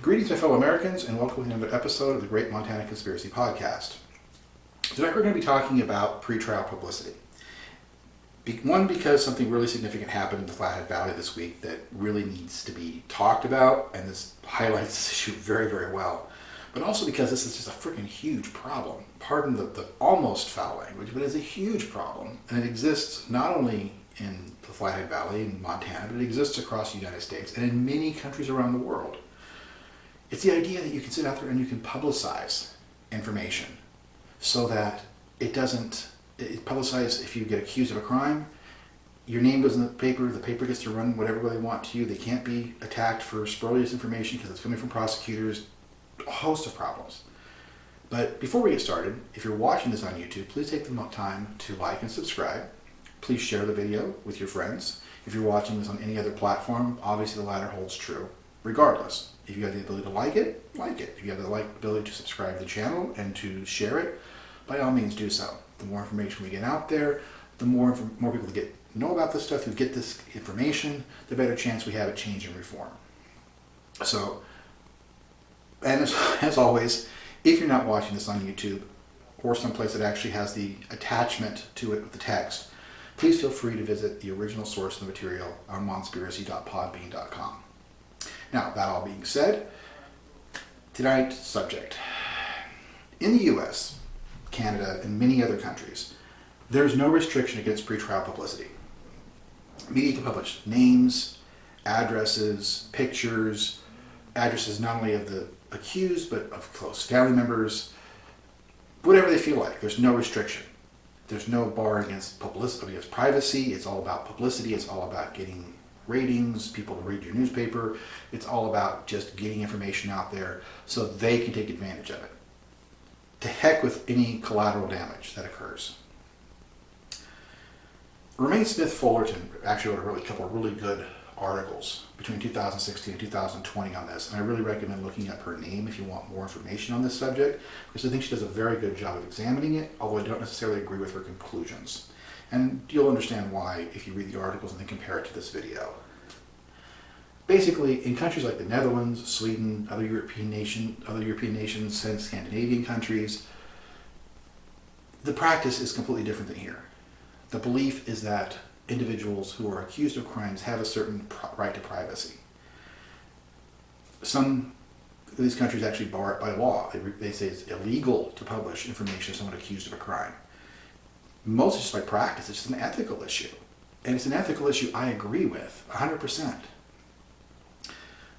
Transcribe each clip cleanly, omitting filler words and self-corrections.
Greetings, my fellow Americans, and welcome to another episode of the Great Montana Conspiracy Podcast. Tonight we're going to be talking about pretrial publicity. One, because something really significant happened in the Flathead Valley this week that really needs to be talked about, and this highlights this issue very, very well. But also because this is just a freaking huge problem. Pardon the almost foul language, but it's a huge problem, and it exists not only in the Flathead Valley in Montana, but it exists across the United States and in many countries around the world. It's the idea that you can sit out there and you can publicize information so that it publicize if you get accused of a crime, your name goes in the paper gets to run whatever way they want to you, they can't be attacked for spurious information because it's coming from prosecutors, a host of problems. But before we get started, if you're watching this on YouTube, please take the time to like and subscribe. Please share the video with your friends. If you're watching this on any other platform, obviously the latter holds true. Regardless, if you have the ability to like it, like it. If you have the ability to subscribe to the channel and to share it, by all means do so. The more information we get out there, the more people know about this stuff, who get this information, the better chance we have at change and reform. So, and as always, if you're not watching this on YouTube or someplace that actually has the attachment to it with the text, please feel free to visit the original source of the material on monspiracy.podbean.com. Now, that all being said, tonight's subject. In the U.S., Canada, and many other countries, there's no restriction against pretrial publicity. Media can publish names, addresses, pictures, addresses not only of the accused, but of close family members, whatever they feel like. There's no restriction. There's no bar against publicity, against privacy. It's all about publicity. It's all about getting ratings, people to read your newspaper. It's all about just getting information out there so they can take advantage of it. To heck with any collateral damage that occurs. Romaine Smith Fullerton actually wrote a couple of really good articles between 2016 and 2020 on this, and I really recommend looking up her name if you want more information on this subject, because I think she does a very good job of examining it, although I don't necessarily agree with her conclusions. And you'll understand why if you read the articles and then compare it to this video. Basically, in countries like the Netherlands, Sweden, other European nations, and Scandinavian countries, the practice is completely different than here. The belief is that individuals who are accused of crimes have a certain right to privacy. Some of these countries actually bar it by law. They say it's illegal to publish information of someone accused of a crime. Most just by practice, it's just an ethical issue. And it's an ethical issue I agree with, 100%.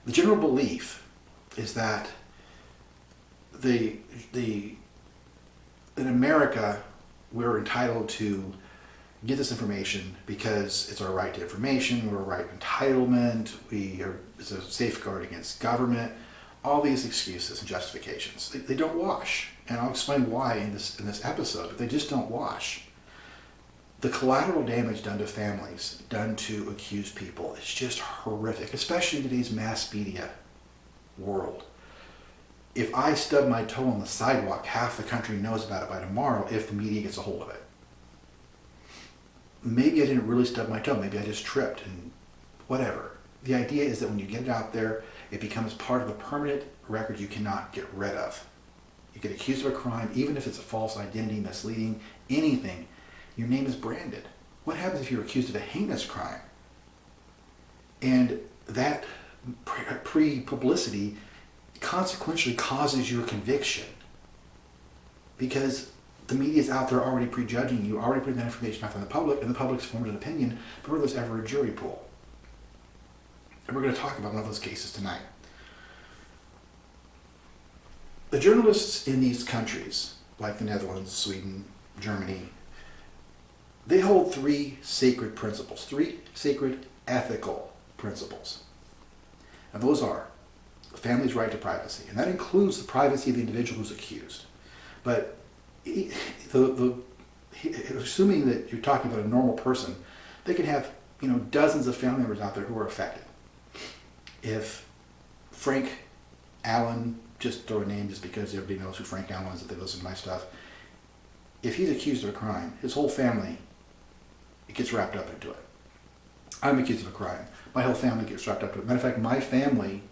The general belief is that in America, we're entitled to get this information because it's our right to information, we're a right of entitlement, it's a safeguard against government, all these excuses and justifications. They don't wash. And I'll explain why in this episode, but they just don't wash. The collateral damage done to families, done to accused people, is just horrific, especially in today's mass media world. If I stub my toe on the sidewalk, half the country knows about it by tomorrow if the media gets a hold of it. Maybe I didn't really stub my toe, maybe I just tripped, and whatever. The idea is that when you get it out there, it becomes part of a permanent record you cannot get rid of. You get accused of a crime, even if it's a false identity, misleading, anything, your name is branded. What happens if you're accused of a heinous crime? And that pre-publicity consequentially causes your conviction. Because the media is out there already prejudging you, already putting that information out in the public, and the public's formed an opinion before there's ever a jury pool. And we're going to talk about one of those cases tonight. The journalists in these countries, like the Netherlands, Sweden, Germany, they hold three sacred principles, three sacred ethical principles. And those are the family's right to privacy, and that includes the privacy of the individual who's accused. But assuming that you're talking about a normal person, they can have dozens of family members out there who are affected. If Frank Allen, just throw a name just because everybody knows who Frank Allen is if they listen to my stuff, if he's accused of a crime, his whole family gets wrapped up into it. I'm accused of a crime. My whole family gets wrapped up into it. Matter of fact, my family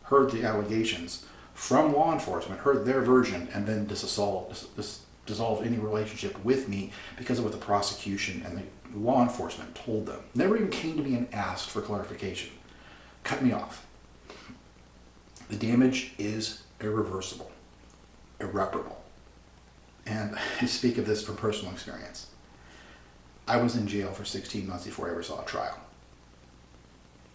heard the allegations from law enforcement, heard their version, and then dissolved any relationship with me because of what the prosecution and the law enforcement told them. Never even came to me and asked for clarification. Cut me off. The damage is irreversible, irreparable. And I speak of this from personal experience. I was in jail for 16 months before I ever saw a trial.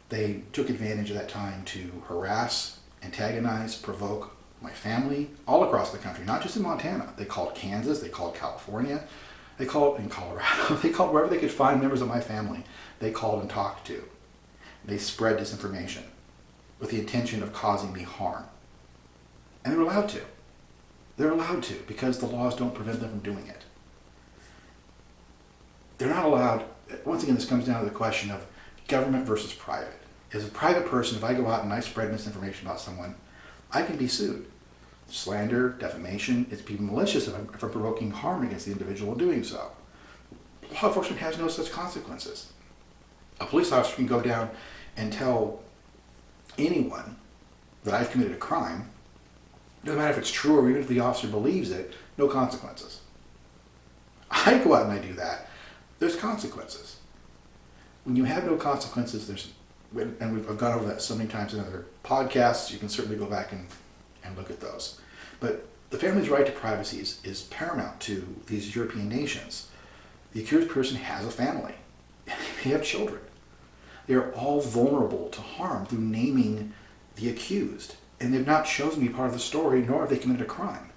They took advantage of that time to harass, antagonize, provoke my family all across the country, not just in Montana. They called Kansas, they called California, they called in Colorado, they called wherever they could find members of my family, they called and talked to. They spread disinformation with the intention of causing me harm. And they're allowed to. They're allowed to because the laws don't prevent them from doing it. They're not allowed, once again, this comes down to the question of government versus private. As a private person, if I go out and I spread misinformation about someone, I can be sued. Slander, defamation, it's being malicious if I'm provoking harm against the individual doing so. Law enforcement has no such consequences. A police officer can go down and tell anyone that I've committed a crime, no matter if it's true or even if the officer believes it, no consequences. I go out and I do that, there's consequences. When you have no consequences, I've gone over that so many times in other podcasts, you can certainly go back and look at those. But the family's right to privacy is paramount to these European nations. The accused person has a family. They have children. They are all vulnerable to harm through naming the accused. And they've not chosen to be part of the story, nor have they committed a crime.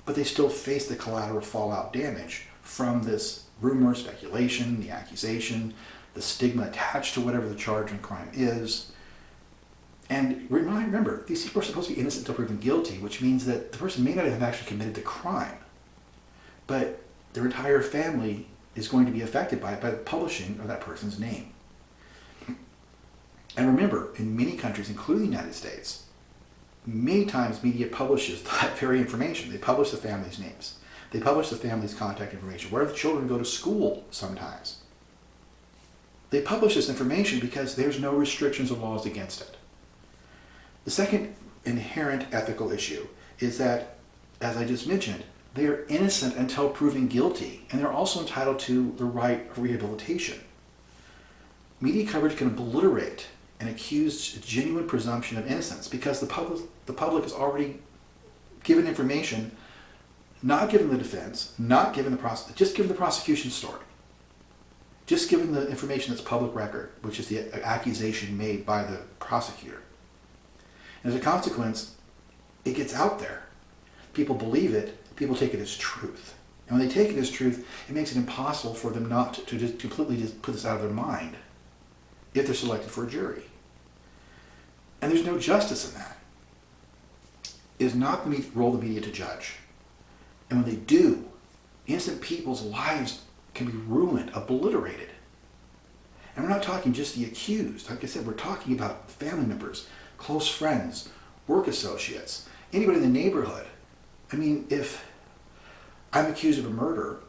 But they still face the collateral fallout damage from this rumor, speculation, the accusation, the stigma attached to whatever the charge and crime is. And remember, these people are supposed to be innocent until proven guilty, which means that the person may not have actually committed the crime, but their entire family is going to be affected by it, by the publishing of that person's name. And remember, in many countries, including the United States, many times media publishes that very information. They publish the family's names. They publish the family's contact information, where the children go to school sometimes. They publish this information because there's no restrictions or laws against it. The second inherent ethical issue is that, as I just mentioned, they are innocent until proven guilty, and they're also entitled to the right of rehabilitation. Media coverage can obliterate an accused's genuine presumption of innocence because the public has already given information, not given the defense, not given the just given the prosecution's story. Just given the information that's public record, which is the accusation made by the prosecutor. And as a consequence, it gets out there. People believe it, people take it as truth. And when they take it as truth, it makes it impossible for them not to just completely just put this out of their mind if they're selected for a jury. And there's no justice in that. It is not the role of the media to judge. And when they do, innocent people's lives can be ruined, obliterated. And we're not talking just the accused. Like I said, we're talking about family members, close friends, work associates, anybody in the neighborhood. I mean, if I'm accused of a murder,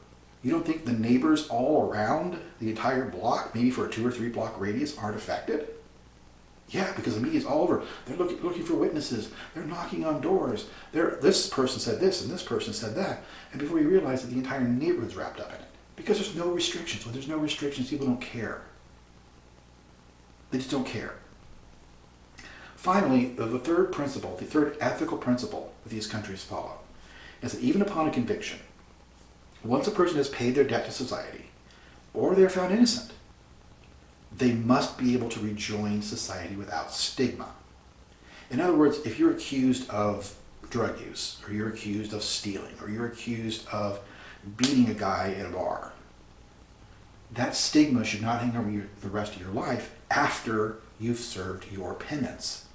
you don't think the neighbors all around the entire block, maybe for a 2 or 3 block radius, aren't affected? Yeah, because the media's all over. They're looking for witnesses. They're knocking on doors. This person said this and this person said that. And before you realize that the entire neighborhood's wrapped up in it. Because there's no restrictions. When there's no restrictions, people don't care. They just don't care. Finally, the third principle, the third ethical principle that these countries follow, is that even upon a conviction, once a person has paid their debt to society, or they're found innocent, they must be able to rejoin society without stigma. In other words, if you're accused of drug use, or you're accused of stealing, or you're accused of beating a guy in a bar, that stigma should not hang over you the rest of your life after you've served your penance.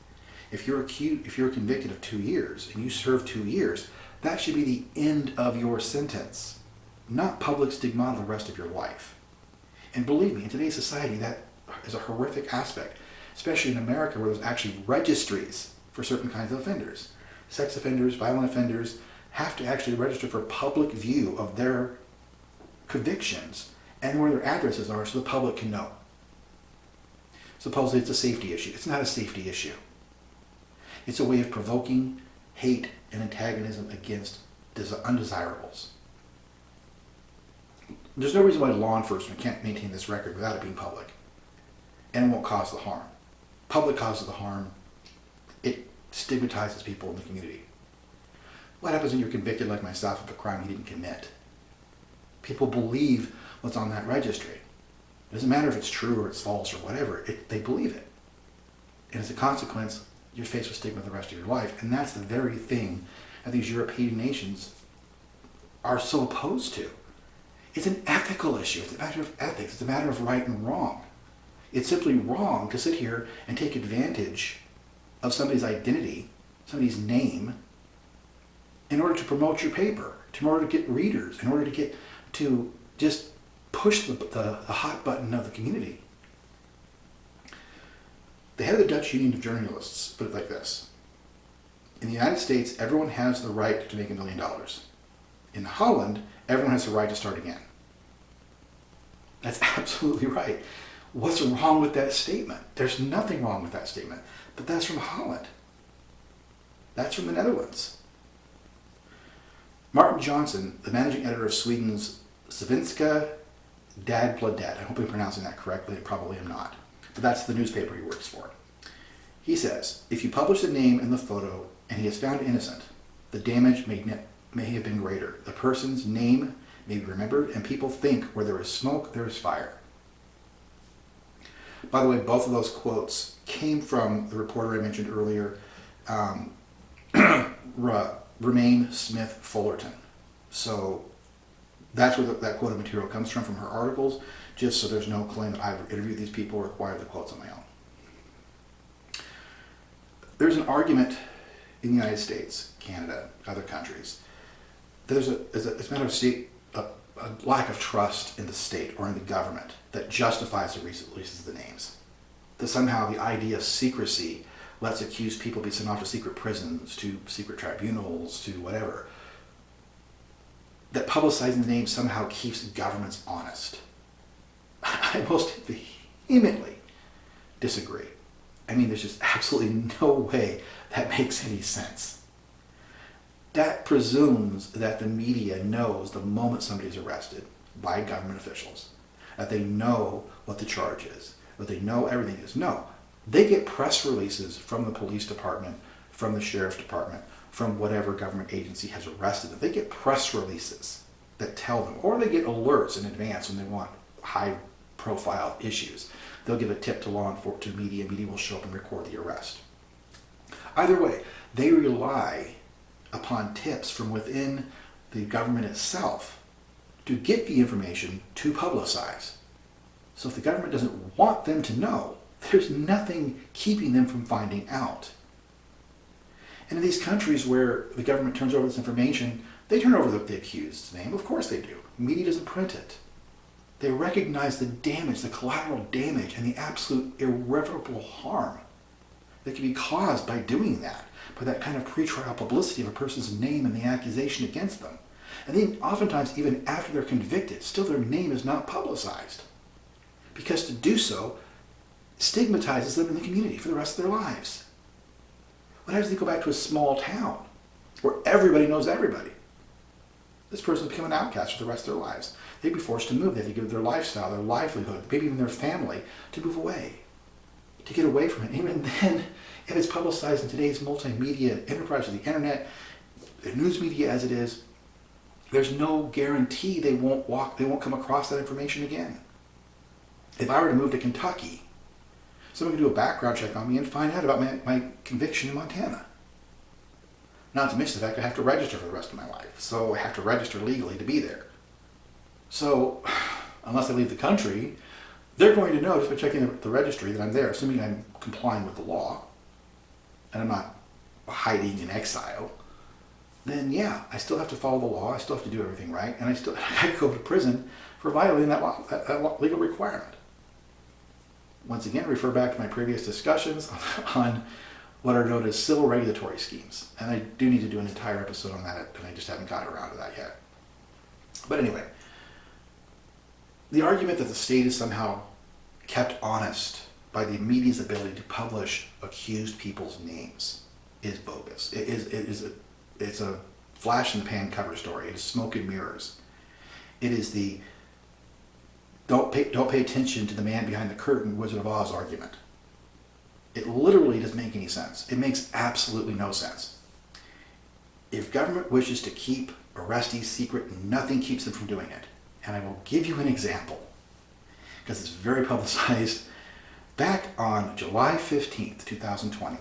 If you're convicted of 2 years and you serve 2 years, that should be the end of your sentence, not public stigmata the rest of your life. And believe me, in today's society, that is a horrific aspect, especially in America where there's actually registries for certain kinds of offenders. Sex offenders, violent offenders have to actually register for public view of their convictions and where their addresses are so the public can know. Supposedly it's a safety issue. It's not a safety issue. It's a way of provoking hate and antagonism against undesirables. There's no reason why law enforcement can't maintain this record without it being public. And it won't cause the harm. Public causes the harm. It stigmatizes people in the community. What happens when you're convicted, like myself, of a crime you didn't commit? People believe what's on that registry. It doesn't matter if it's true or it's false or whatever. They believe it. And as a consequence, you're faced with stigma the rest of your life. And that's the very thing that these European nations are so opposed to. It's an ethical issue. It's a matter of ethics. It's a matter of right and wrong. It's simply wrong to sit here and take advantage of somebody's identity, somebody's name, in order to promote your paper, in order to get readers, in order to just push the hot button of the community. The head of the Dutch Union of Journalists put it like this: in the United States, everyone has the right to make $1 million. In Holland, everyone has the right to start again. That's absolutely right. What's wrong with that statement? There's nothing wrong with that statement. But that's from Holland. That's from the Netherlands. Martin Johnson, the managing editor of Sweden's Svenska Dagbladet, I hope I'm pronouncing that correctly, I probably am not, but that's the newspaper he works for. He says, if you publish the name and the photo and he is found innocent, the damage may have been greater. The person's name may be remembered, and people think where there is smoke, there is fire. By the way, both of those quotes came from the reporter I mentioned earlier, Remain Smith Fullerton. So that's where that quoted material comes from her articles, just so there's no claim that I've interviewed these people or acquired the quotes on my own. There's an argument in the United States, Canada, other countries, that it's a matter of a lack of trust in the state or in the government that justifies the releases of the names. That somehow the idea of secrecy lets accused people be sent off to secret prisons, to secret tribunals, to whatever. That publicizing the names somehow keeps governments honest. I most vehemently disagree. I mean, there's just absolutely no way that makes any sense. That presumes that the media knows the moment somebody's arrested by government officials, that they know what the charge is, that they know everything is. No, they get press releases from the police department, from the sheriff's department, from whatever government agency has arrested them. They get press releases that tell them, or they get alerts in advance when they want high-profile issues. They'll give a tip to law enforcement, to media. Media will show up and record the arrest. Either way, they rely upon tips from within the government itself to get the information to publicize. So if the government doesn't want them to know, there's nothing keeping them from finding out. And in these countries where the government turns over this information, they turn over the accused's name. Of course they do. Media doesn't print it. They recognize the damage, the collateral damage, and the absolute irreparable harm that can be caused by doing that, by that kind of pretrial publicity of a person's name and the accusation against them. And then oftentimes, even after they're convicted, still their name is not publicized. Because to do so stigmatizes them in the community for the rest of their lives. What happens if they go back to a small town where everybody knows everybody? This person will become an outcast for the rest of their lives. They'd be forced to move. They have to give their lifestyle, their livelihood, maybe even their family, to move away, to get away from it. Even then, if it's publicized in today's multimedia enterprise of the internet, the news media as it is, there's no guarantee they won't come across that information again. If I were to move to Kentucky, someone could do a background check on me and find out about my conviction in Montana. Not to mention the fact I have to register for the rest of my life. So I have to register legally to be there. So unless I leave the country, they're going to know just by checking the registry that I'm there, assuming I'm complying with the law and I'm not hiding in exile. Then yeah, I still have to follow the law. I still have to do everything right. And I could go to prison for violating that legal requirement. Once again, refer back to my previous discussions on what are known as civil regulatory schemes. And I do need to do an entire episode on that, and I just haven't gotten around to that yet. But anyway, the argument that the state is somehow kept honest by the media's ability to publish accused people's names is bogus. It's a flash in the pan cover story. It is smoke and mirrors. It is the don't pay attention to the man behind the curtain, Wizard of Oz argument. It literally doesn't make any sense. It makes absolutely no sense. If government wishes to keep arrestees secret, nothing keeps them from doing it. And I will give you an example, because it's very publicized. Back on July 15th, 2020,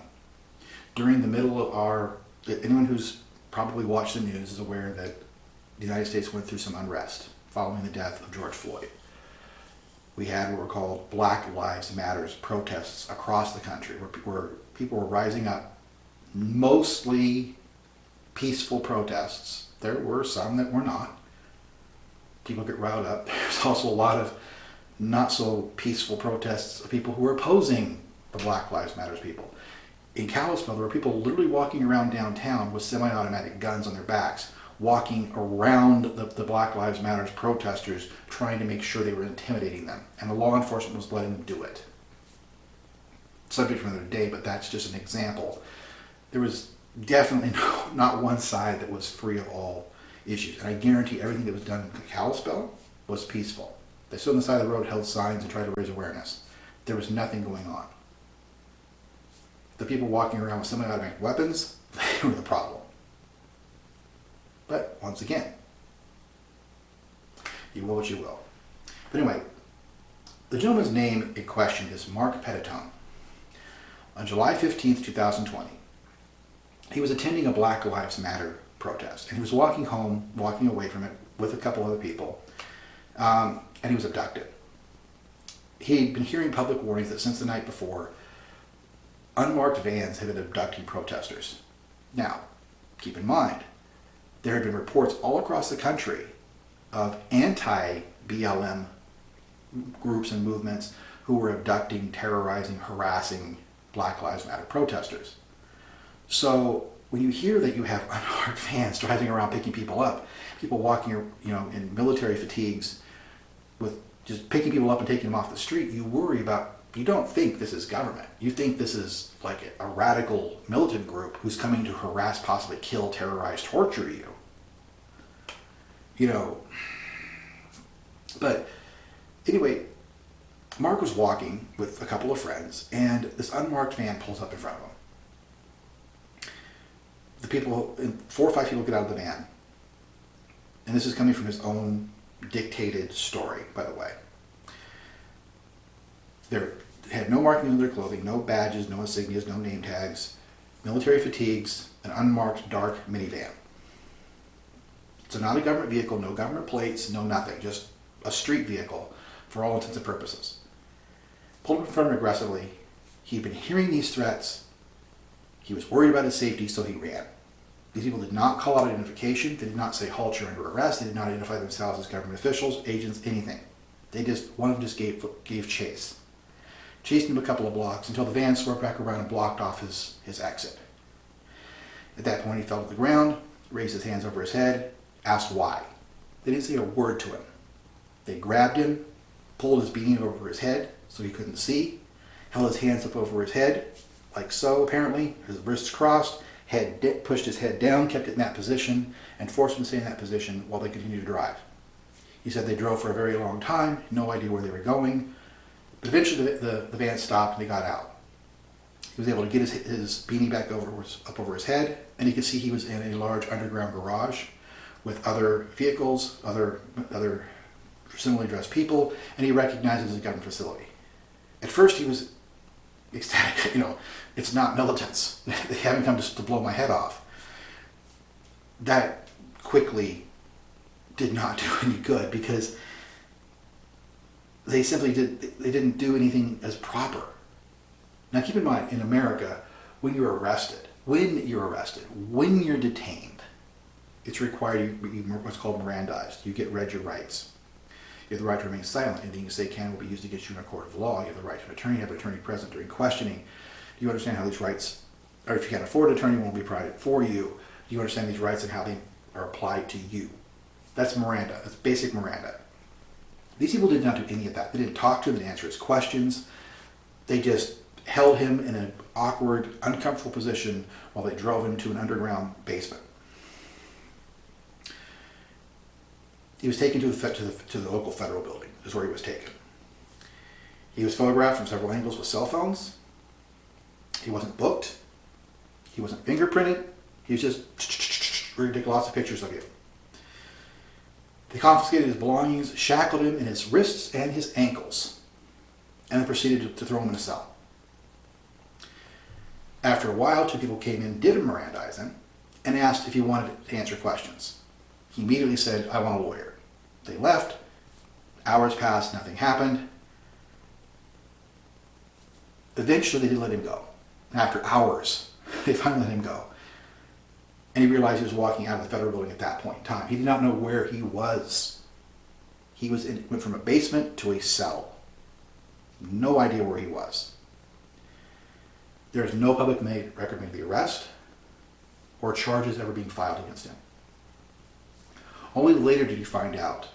during the middle of anyone who's probably watched the news is aware that the United States went through some unrest following the death of George Floyd. We had what were called Black Lives Matters protests across the country, where people were rising up, mostly peaceful protests. There were some that were not. People get riled up. There's also a lot of not so peaceful protests of people who were opposing the Black Lives Matters people. In Kalispell, there were people literally walking around downtown with semi-automatic guns on their backs, walking around the Black Lives Matters protesters, trying to make sure they were intimidating them. And the law enforcement was letting them do it. Subject for another day, but that's just an example. There was definitely not one side that was free of all issues. And I guarantee everything that was done in Kalispell was peaceful. They stood on the side of the road, held signs, and tried to raise awareness. There was nothing going on. The people walking around with semi-automatic weapons, they were the problem. But once again, you will what you will. But anyway, the gentleman's name in question is Mark Petitone. On July 15th, 2020, he was attending a Black Lives Matter protest, and he was walking away from it with a couple other people, and he was abducted. He'd been hearing public warnings that since the night before, unmarked vans had been abducting protesters. Now, keep in mind, there had been reports all across the country of anti-BLM groups and movements who were abducting, terrorizing, harassing Black Lives Matter protesters. So when you hear that you have unarmed vans driving around picking people up, people walking, in military fatigues with just picking people up and taking them off the street, you don't think this is government. You think this is like a radical militant group who's coming to harass, possibly kill, terrorize, torture you. But anyway, Mark was walking with a couple of friends, and this unmarked van pulls up in front of him. Four or five people get out of the van. And this is coming from his own dictated story, by the way. They had no markings on their clothing, no badges, no insignias, no name tags, military fatigues, an unmarked dark minivan. So not a government vehicle, no government plates, no nothing, just a street vehicle for all intents and purposes. Pulled up in front of him aggressively. He'd been hearing these threats. He was worried about his safety, so he ran. These people did not call out identification. They did not say, halt, you're under arrest. They did not identify themselves as government officials, agents, anything. One of them just gave chase. Chased him a couple of blocks until the van swerved back around and blocked off his exit. At that point, he fell to the ground, raised his hands over his head, asked why. They didn't say a word to him. They grabbed him, pulled his beanie over his head so he couldn't see, held his hands up over his head, like so apparently, his wrists crossed, pushed his head down, kept it in that position, and forced him to stay in that position while they continued to drive. He said they drove for a very long time, no idea where they were going, but eventually the van stopped and they got out. He was able to get his beanie back up over his head, and he could see he was in a large underground garage with other vehicles, other similarly dressed people, and he recognized it as a government facility. At first he was ecstatic, it's not militants. They haven't come to blow my head off. That quickly did not do any good because they didn't do anything as proper. Now keep in mind, in America, when you're arrested, when you're detained, it's required you what's called Mirandized. You get read your rights. You have the right to remain silent. Anything you say can will be used against you in a court of law. You have the right to an attorney. You have an attorney present during questioning. Do you understand how these rights, or if you can't afford an attorney, won't be provided for you. Do you understand these rights and how they are applied to you? That's Miranda. That's basic Miranda. These people did not do any of that. They didn't talk to him. They didn't answer his questions. They just held him in an awkward, uncomfortable position while they drove him to an underground basement. He was taken to the local federal building, is where he was taken. He was photographed from several angles with cell phones. He wasn't booked. He wasn't fingerprinted. He was just ready to take lots of pictures of you. They confiscated his belongings, shackled him in his wrists and his ankles, and then proceeded to throw him in a cell. After a while, two people came in, did Mirandize him, and asked if he wanted to answer questions. He immediately said, "I want a lawyer." They left. Hours passed, nothing happened. Eventually, they did let him go. After hours, they finally let him go. And he realized he was walking out of the federal building at that point in time. He did not know where he was. Went from a basement to a cell. No idea where he was. There is no public record made of the arrest or charges ever being filed against him. Only later did he find out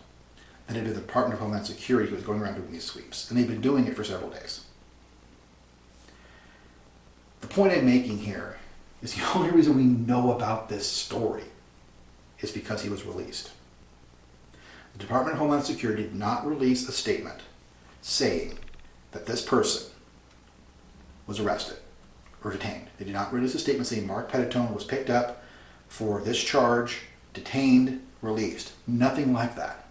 that it had been the Department of Homeland Security who was going around doing these sweeps, and they'd been doing it for several days. The point I'm making here is the only reason we know about this story is because he was released. The Department of Homeland Security did not release a statement saying that this person was arrested or detained. They did not release a statement saying Mark Petitone was picked up for this charge, detained, released. Nothing like that.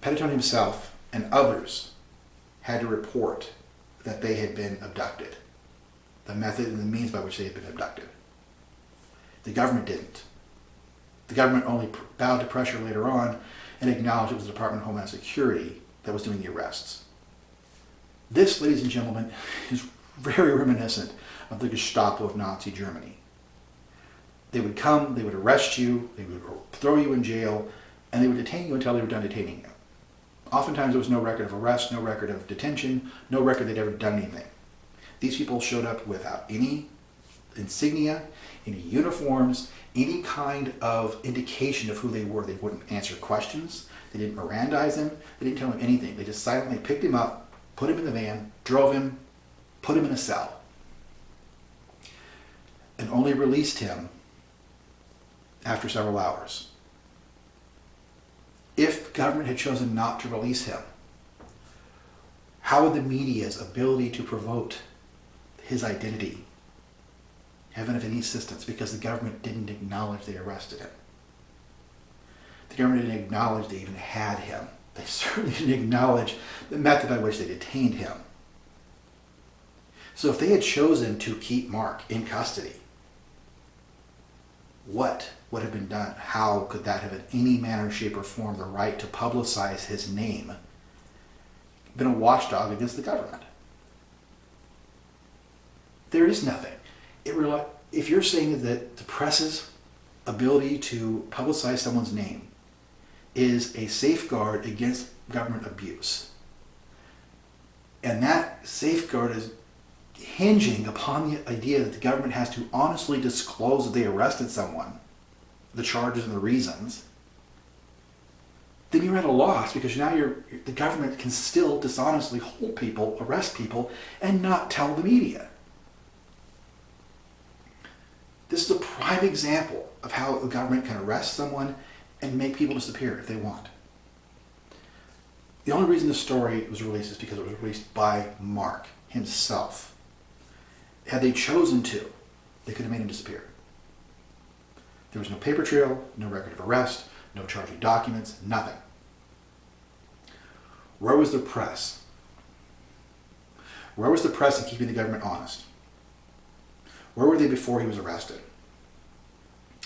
Petitone himself and others had to report that they had been abducted, the method and the means by which they had been abducted. The government didn't. The government only bowed to pressure later on and acknowledged it was the Department of Homeland Security that was doing the arrests. This, ladies and gentlemen, is very reminiscent of the Gestapo of Nazi Germany. They would come, they would arrest you, they would throw you in jail, and they would detain you until they were done detaining you. Oftentimes there was no record of arrest, no record of detention, no record they'd ever done anything. These people showed up without any insignia, any uniforms, any kind of indication of who they were. They wouldn't answer questions. They didn't Mirandize him. They didn't tell him anything. They just silently picked him up, put him in the van, drove him, put him in a cell, and only released him after several hours. If the government had chosen not to release him, how would the media's ability to promote his identity have been of any assistance? Because the government didn't acknowledge they arrested him. The government didn't acknowledge they even had him. They certainly didn't acknowledge the method by which they detained him. So if they had chosen to keep Mark in custody, what would have been done? How could that have in any manner, shape, or form the right to publicize his name been a watchdog against the government? There is nothing. If you're saying that the press's ability to publicize someone's name is a safeguard against government abuse, and that safeguard is hinging upon the idea that the government has to honestly disclose that they arrested someone, the charges and the reasons, then you're at a loss, because now the government can still dishonestly hold people, arrest people, and not tell the media. This is a prime example of how the government can arrest someone and make people disappear if they want. The only reason this story was released is because it was released by Mark himself. Had they chosen to, they could have made him disappear. There was no paper trail, no record of arrest, no charging documents, nothing. Where was the press? Where was the press in keeping the government honest? Where were they before he was arrested?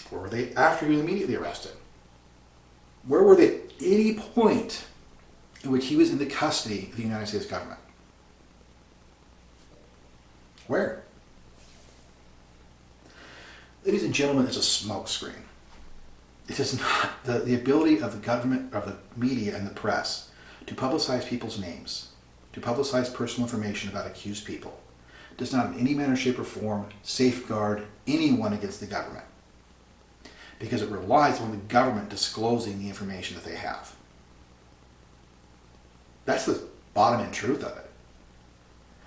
Where were they after he was immediately arrested? Where were they at any point in which he was in the custody of the United States government? Where? Ladies and gentlemen, it's a smokescreen. It is not the ability of the government, of the media and the press to publicize people's names, to publicize personal information about accused people, does not in any manner, shape, or form safeguard anyone against the government, because it relies on the government disclosing the information that they have. That's the bottom end truth of it.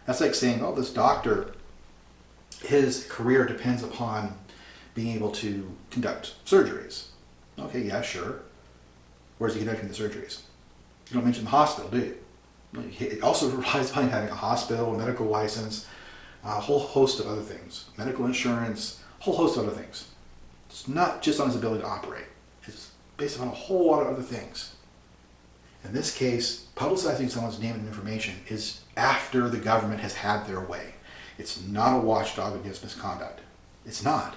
That's like saying, oh, this doctor, his career depends upon being able to conduct surgeries. Okay, yeah, sure. Where's he conducting the surgeries? You don't mention the hospital, do you? It also relies upon having a hospital, a medical license, a whole host of other things, medical insurance, a whole host of other things. It's not just on his ability to operate. It's based on a whole lot of other things. In this case, publicizing someone's name and information is after the government has had their way. It's not a watchdog against misconduct. It's not.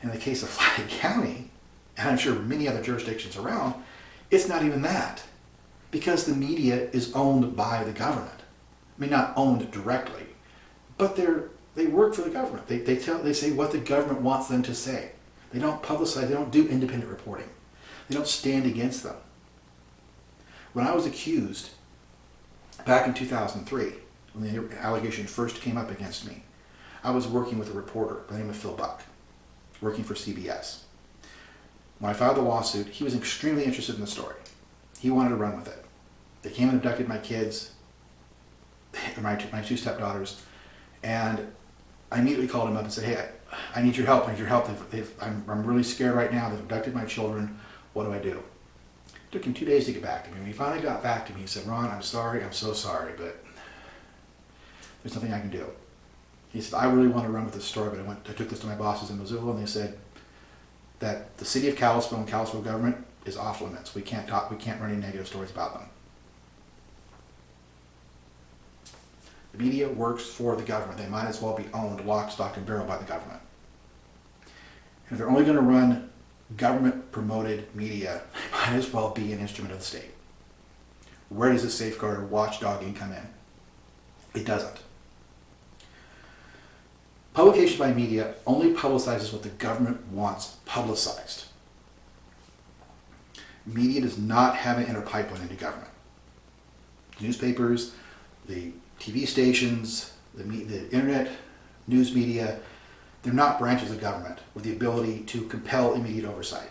In the case of Flathead County, and I'm sure many other jurisdictions around, it's not even that. Because the media is owned by the government. I mean, not owned directly, but they work for the government. They say what the government wants them to say. They don't publicize, they don't do independent reporting. They don't stand against them. When I was accused back in 2003, when the allegation first came up against me, I was working with a reporter by the name of Phil Buck, working for CBS. When I filed the lawsuit, he was extremely interested in the story. He wanted to run with it. They came and abducted my kids, my two stepdaughters, and I immediately called him up and said, hey, I need your help. I need your help. I'm really scared right now. They've abducted my children. What do I do? It took him 2 days to get back to me. When he finally got back to me, he said, Ron, I'm sorry. I'm so sorry, but there's nothing I can do. He said, I really want to run with this story, but I took this to my bosses in Missoula, and they said that the city of Kalispell and Kalispell government is off limits. We can't run any negative stories about them. The media works for the government. They might as well be owned lock, stock, and barrel by the government. And if they're only going to run government-promoted media, it might as well be an instrument of the state. Where does the safeguard or watchdogging come in? It doesn't. Publication by media only publicizes what the government wants publicized. Media does not have an inner pipeline into government. Newspapers, the TV stations, the internet, news media, they're not branches of government with the ability to compel immediate oversight.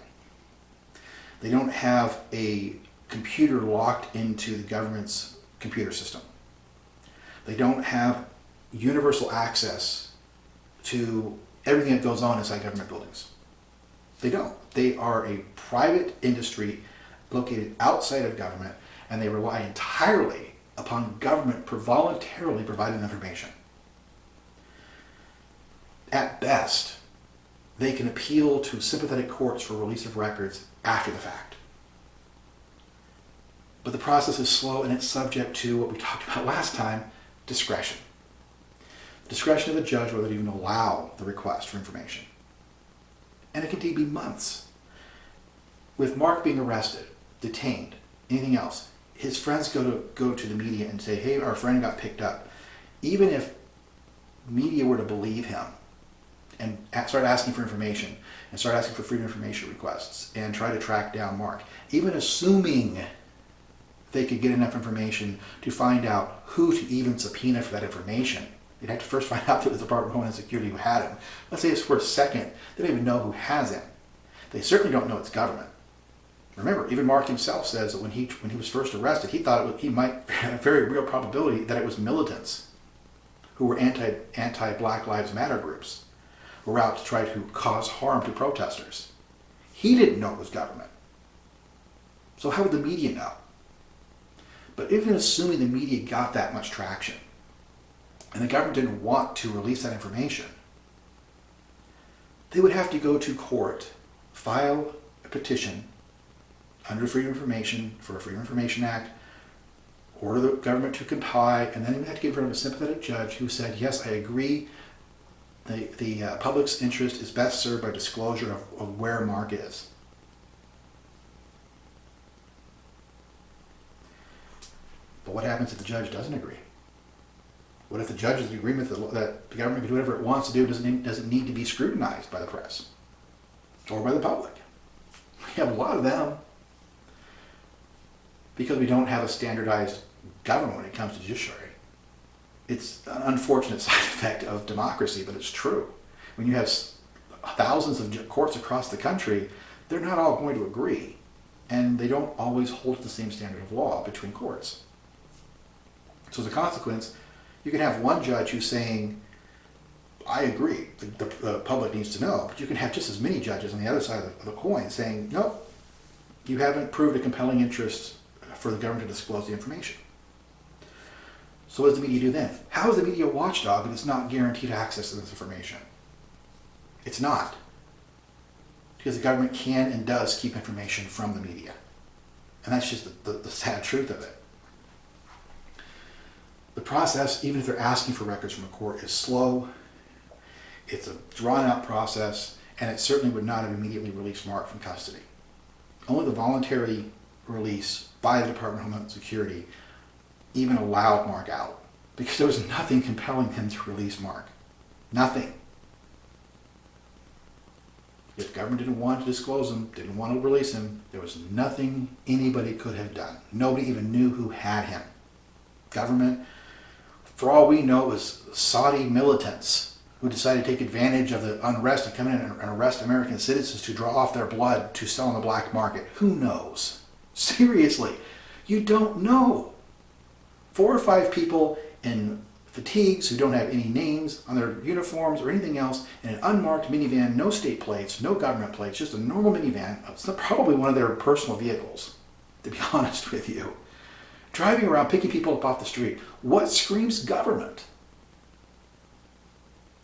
They don't have a computer locked into the government's computer system. They don't have universal access to everything that goes on inside government buildings. They don't. They are a private industry located outside of government, and they rely entirely upon government voluntarily providing information. At best, they can appeal to sympathetic courts for release of records after the fact. But the process is slow, and it's subject to what we talked about last time, discretion. Discretion of the judge whether to even allow the request for information. And it can take be months. With Mark being arrested, detained, anything else, his friends go to the media and say, hey, our friend got picked up. Even if media were to believe him and start asking for information and start asking for freedom of information requests and try to track down Mark, even assuming they could get enough information to find out who to even subpoena for that information, they'd have to first find out that it was the Department of Homeland Security who had him. Let's say it's for a second. They don't even know who has him. They certainly don't know it's government. Remember, even Mark himself says that when he was first arrested, he thought he might have a very real probability that it was militants who were anti-Black Lives Matter groups who were out to try to cause harm to protesters. He didn't know it was government. So how would the media know? But even assuming the media got that much traction, and the government didn't want to release that information, they would have to go to court, file a petition under Freedom of Information for a Freedom of Information Act, order the government to comply, and then they would have to get in front of a sympathetic judge who said, yes, I agree, the public's interest is best served by disclosure of where Mark is. But what happens if the judge doesn't agree? What if the judge is in agreement that the government can do whatever it wants to do, doesn't need to be scrutinized by the press or by the public? We have a lot of them because we don't have a standardized government when it comes to judiciary. It's an unfortunate side effect of democracy, but it's true. When you have thousands of courts across the country, they're not all going to agree, and they don't always hold the same standard of law between courts. So as a consequence, You can have one judge who's saying, I agree, the public needs to know, but you can have just as many judges on the other side of the coin saying, nope, you haven't proved a compelling interest for the government to disclose the information. So what does the media do then? How is the media a watchdog if it's not guaranteed access to this information? It's not. Because the government can and does keep information from the media. And that's just the sad truth of it. The process, even if they're asking for records from a court, is slow. It's a drawn-out process, and it certainly would not have immediately released Mark from custody. Only the voluntary release by the Department of Homeland Security even allowed Mark out, because there was nothing compelling him to release Mark. Nothing. If the government didn't want to disclose him, didn't want to release him, there was nothing anybody could have done. Nobody even knew who had him. Government, for all we know, it was Saudi militants who decided to take advantage of the unrest and come in and arrest American citizens to draw off their blood to sell on the black market. Who knows? Seriously, you don't know. 4 or 5 people in fatigues who don't have any names on their uniforms or anything else in an unmarked minivan, no state plates, no government plates, just a normal minivan. It's probably one of their personal vehicles, to be honest with you. Driving around, picking people up off the street. What screams government?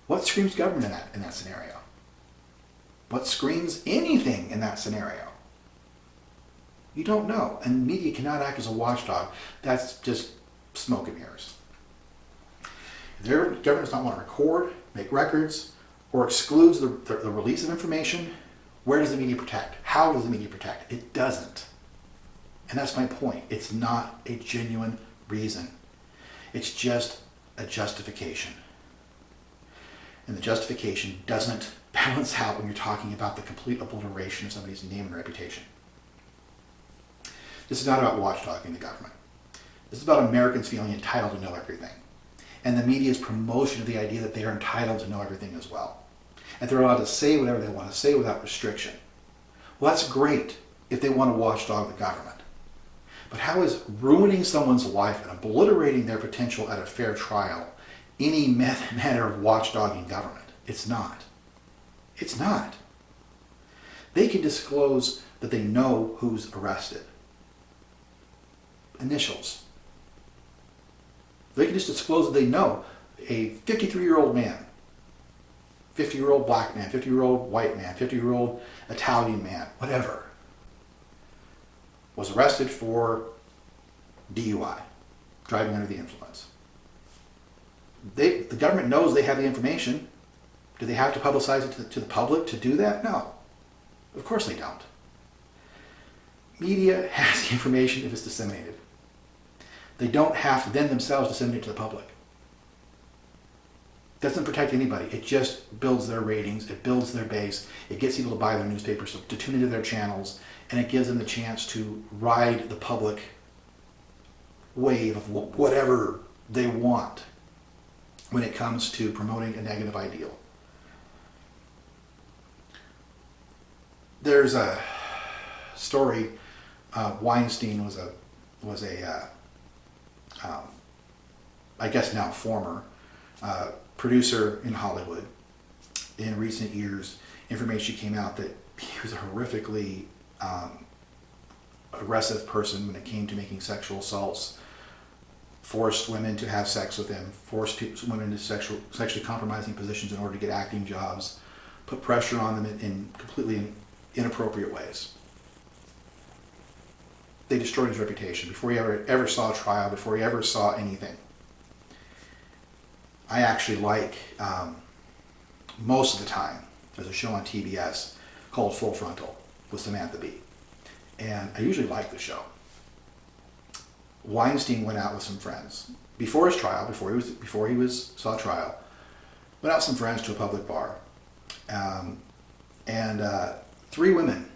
What screams government in that scenario? What screams anything in that scenario? You don't know. And media cannot act as a watchdog. That's just smoke and mirrors. If their government does not want to record, make records, or excludes the release of information, where does the media protect? How does the media protect? It doesn't. And that's my point. It's not a genuine reason. It's just a justification. And the justification doesn't balance out when you're talking about the complete obliteration of somebody's name and reputation. This is not about watchdogging the government. This is about Americans feeling entitled to know everything. And the media's promotion of the idea that they are entitled to know everything as well. And they're allowed to say whatever they want to say without restriction. Well, that's great if they want to watchdog the government. But how is ruining someone's life and obliterating their potential at a fair trial any manner of watchdogging government? It's not. It's not. They can disclose that they know who's arrested. Initials. They can just disclose that they know a 53-year-old man, 50-year-old black man, 50-year-old white man, 50-year-old Italian man, whatever, was arrested for DUI, driving under the influence. The government knows they have the information. Do they have to publicize it to the public to do that? No. Of course they don't. Media has the information if it's disseminated. They don't have to then themselves disseminate it to the public. It doesn't protect anybody. It just builds their ratings. It builds their base. It gets people to buy their newspapers, to tune into their channels, and it gives them the chance to ride the public wave of whatever they want when it comes to promoting a negative ideal. There's a story. Weinstein was a I guess now former producer in Hollywood. In recent years, information came out that he was a horrifically aggressive person when it came to making sexual assaults, forced women to have sex with him, forced women into sexually compromising positions in order to get acting jobs, put pressure on them in completely inappropriate ways. They destroyed his reputation before he ever saw a trial, before he ever saw anything. I actually like, most of the time, there's a show on TBS called Full Frontal with Samantha Bee. And I usually like the show. Weinstein went out with some friends before his trial, before he saw trial, went out with some friends to a public bar. And 3 women,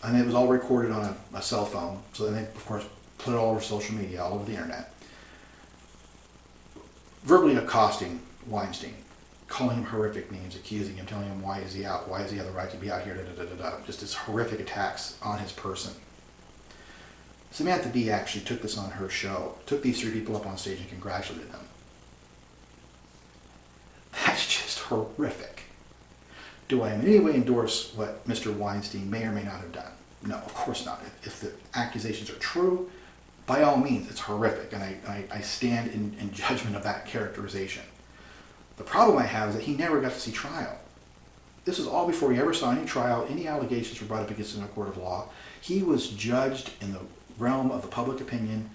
and it was all recorded on a cell phone, so then they, of course, put it all over social media, all over the internet, verbally accosting Weinstein, calling him horrific names, accusing him, telling him why is he out, why does he have the right to be out here, just his horrific attacks on his person. Samantha Bee actually took this on her show, took these three people up on stage and congratulated them. That's just horrific. Do I in any way endorse what Mr. Weinstein may or may not have done? No, of course not. If the accusations are true, by all means, it's horrific, and I stand in judgment of that characterization. The problem I have is that he never got to see trial. This was all before he ever saw any trial, any allegations were brought up against him in a court of law. He was judged in the realm of the public opinion,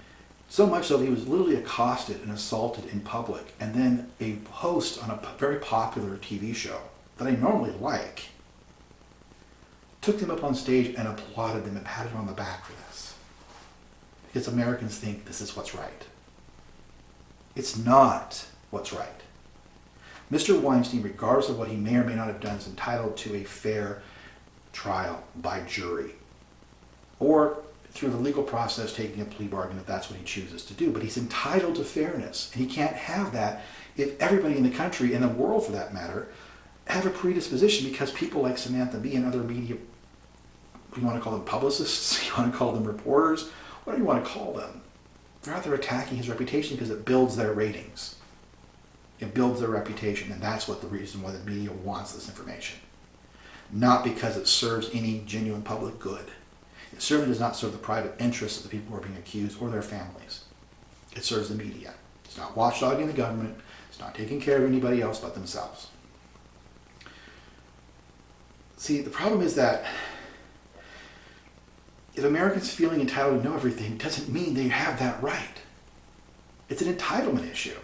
so much so that he was literally accosted and assaulted in public, and then a host on a very popular TV show that I normally like took them up on stage and applauded them and patted them on the back for this. Because Americans think this is what's right. It's not what's right. Mr. Weinstein, regardless of what he may or may not have done, is entitled to a fair trial by jury, or through the legal process taking a plea bargain if that's what he chooses to do. But he's entitled to fairness, and he can't have that if everybody in the country, and the world for that matter, have a predisposition because people like Samantha Bee and other media, you want to call them publicists, you want to call them reporters, whatever you want to call them, they're out there attacking his reputation because it builds their ratings. It builds their reputation, and that's what the reason why the media wants this information. Not because it serves any genuine public good. It certainly does not serve the private interests of the people who are being accused or their families. It serves the media. It's not watchdogging the government. It's not taking care of anybody else but themselves. See, the problem is that if Americans feeling entitled to know everything doesn't mean they have that right. It's an entitlement issue.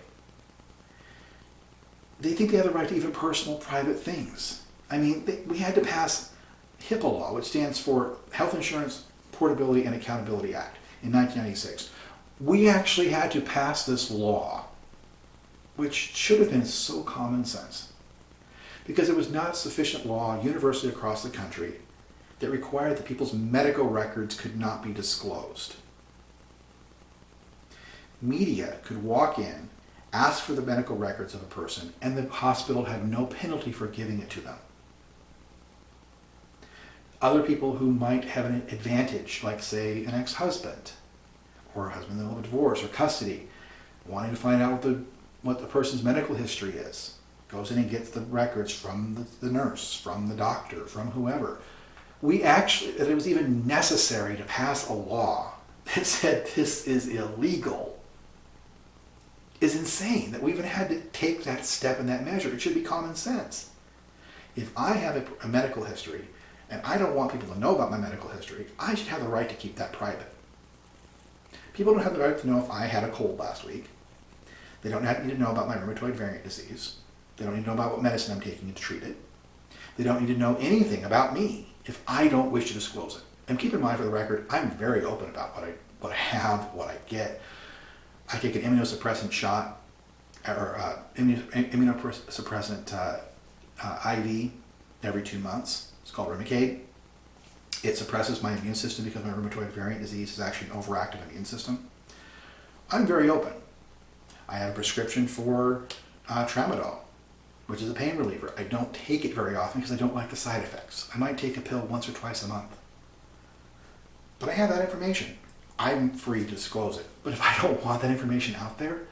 They think they have the right to even personal, private things. I mean, we had to pass HIPAA law, which stands for Health Insurance Portability and Accountability Act, in 1996. We actually had to pass this law, which should have been so common sense, because it was not sufficient law universally across the country that required that people's medical records could not be disclosed. Media could walk in, ask for the medical records of a person, and the hospital had no penalty for giving it to them. Other people who might have an advantage, like say an ex-husband, or a husband in the middle of a divorce or custody, wanting to find out what the person's medical history is, goes in and gets the records from the nurse, from the doctor, from whoever. That it was even necessary to pass a law that said this is illegal is insane, that we even had to take that step and that measure. It should be common sense. If I have a medical history and I don't want people to know about my medical history, I should have the right to keep that private. People don't have the right to know if I had a cold last week. They don't need to know about my rheumatoid variant disease. They don't need to know about what medicine I'm taking to treat it. They don't need to know anything about me if I don't wish to disclose it. And keep in mind, for the record, I'm very open about what I have, what I get. I take an immunosuppressant shot, or immunosuppressant IV every 2 months. It's called Remicade. It suppresses my immune system because my rheumatoid variant disease is actually an overactive immune system. I'm very open. I have a prescription for tramadol, which is a pain reliever. I don't take it very often because I don't like the side effects. I might take a pill once or twice a month. But I have that information. I'm free to disclose it. But if I don't want that information out there,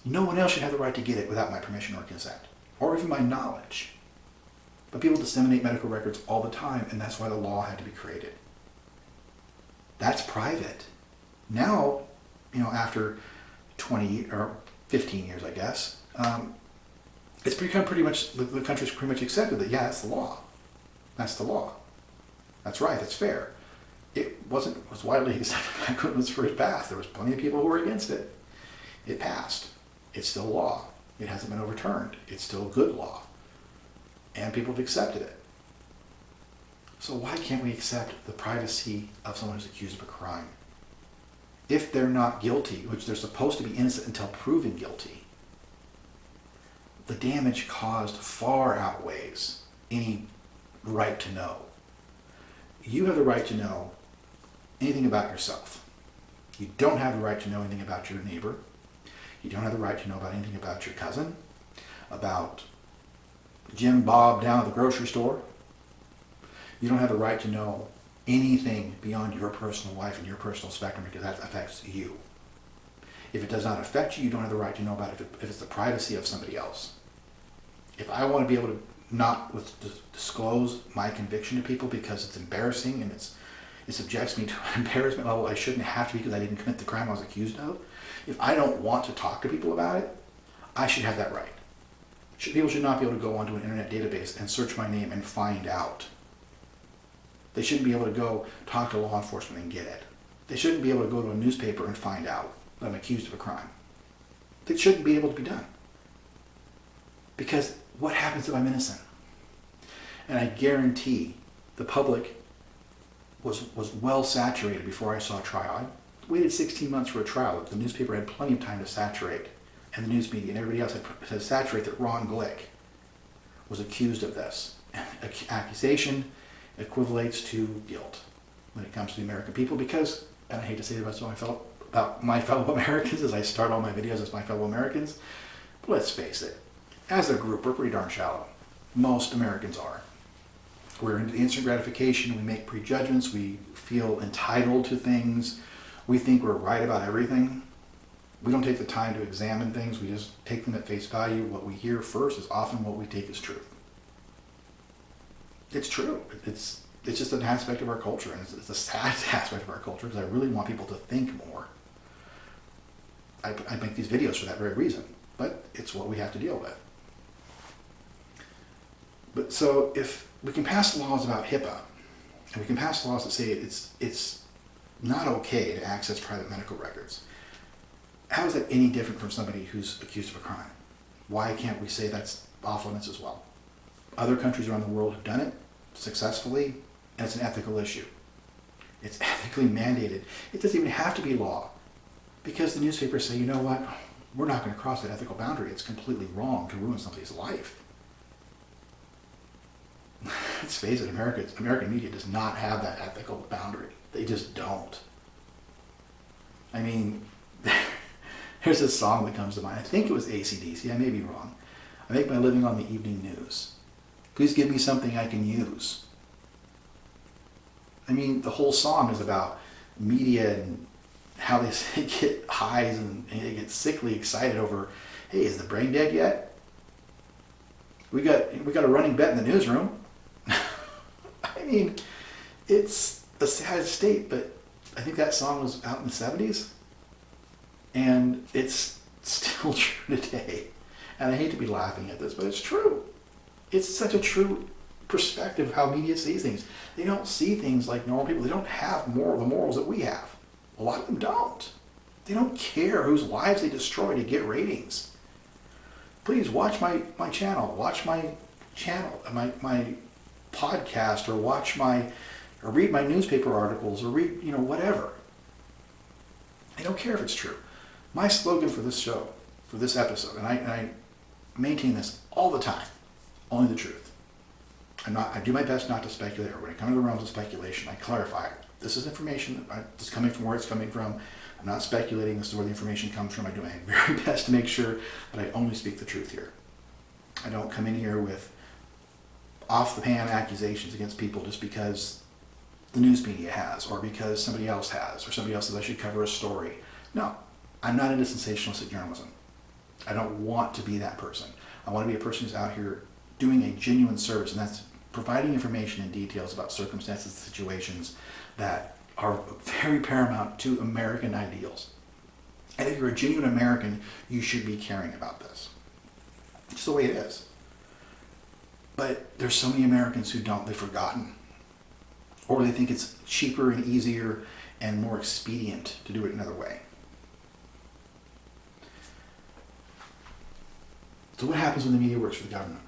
no one else should have the right to get it without my permission or consent, or even my knowledge. But people disseminate medical records all the time, and that's why the law had to be created. That's private. Now, after 20 or 15 years, I guess, it's become pretty much, the country's pretty much accepted that, yeah, that's the law. That's the law. That's right, that's fair. It was widely accepted back when it was first passed. There was plenty of people who were against it. It passed. It's still law. It hasn't been overturned. It's still good law. And people have accepted it. So why can't we accept the privacy of someone who's accused of a crime? If they're not guilty, which they're supposed to be innocent until proven guilty, the damage caused far outweighs any right to know. You have the right to know anything about yourself. You don't have the right to know anything about your neighbor. You don't have the right to know about anything about your cousin, about Jim Bob down at the grocery store. You don't have the right to know anything beyond your personal life and your personal spectrum, because that affects you. If it does not affect you, you don't have the right to know about it if it's the privacy of somebody else. If I want to be able to not disclose my conviction to people because it's embarrassing and it subjects me to an embarrassment level I shouldn't have to because I didn't commit the crime I was accused of, if I don't want to talk to people about it, I should have that right. People should not be able to go onto an internet database and search my name and find out. They shouldn't be able to go talk to law enforcement and get it. They shouldn't be able to go to a newspaper and find out that I'm accused of a crime. It shouldn't be able to be done. Because what happens if I'm innocent? And I guarantee the public was well saturated before I saw a trial. I waited 16 months for a trial. The newspaper had plenty of time to saturate, and the news media and everybody else had saturate that Ron Glick was accused of this. Accusation equivalates to guilt when it comes to the American people, because, and I hate to say that's what I felt about my fellow Americans as I start all my videos as my fellow Americans, but let's face it, as a group, we're pretty darn shallow. Most Americans are. We're into instant gratification, we make prejudgments, we feel entitled to things, we think we're right about everything. We don't take the time to examine things, we just take them at face value. What we hear first is often what we take as truth. It's true. It's just an aspect of our culture, and it's a sad aspect of our culture, because I really want people to think more. I make these videos for that very reason, but it's what we have to deal with. But so if we can pass laws about HIPAA, and we can pass laws that say it's not okay to access private medical records, how is that any different from somebody who's accused of a crime? Why can't we say that's off limits as well? Other countries around the world have done it successfully, and it's an ethical issue. It's ethically mandated. It doesn't even have to be law, because the newspapers say, you know what, we're not going to cross that ethical boundary. It's completely wrong to ruin somebody's life. Let's face it, American media does not have that ethical boundary. They just don't. I mean, there's a song that comes to mind. I think it was AC/DC. I may be wrong. I make my living on the evening news. Please give me something I can use. I mean, the whole song is about media and how they get highs and they get sickly excited over, hey, is the brain dead yet? We got a running bet in the newsroom. I mean, it's a sad state, but I think that song was out in the 70s, and it's still true today. And I hate to be laughing at this, but it's true. It's such a true perspective of how media sees things. They don't see things like normal people. They don't have the morals that we have. A lot of them don't. They don't care whose lives they destroy to get ratings. Please watch my channel. Watch my channel, my podcast, or read my newspaper articles, or read, whatever. I don't care if it's true. My slogan for this show, for this episode, and I maintain this all the time, only the truth. I do my best not to speculate, or when it comes to the realms of speculation, I clarify it. This is information that's coming from where it's coming from. I'm not speculating as to where the information comes from. I do my very best to make sure that I only speak the truth here. I don't come in here with off-the-pan accusations against people just because the news media has, or because somebody else has, or somebody else says I should cover a story. No, I'm not into sensationalistic journalism. I don't want to be that person. I want to be a person who's out here doing a genuine service, and that's providing information and details about circumstances and situations that are very paramount to American ideals. And if you're a genuine American, you should be caring about this. It's just the way it is. But there's so many Americans who don't. They've forgotten. Or they think it's cheaper and easier and more expedient to do it another way. So what happens when the media works for the government?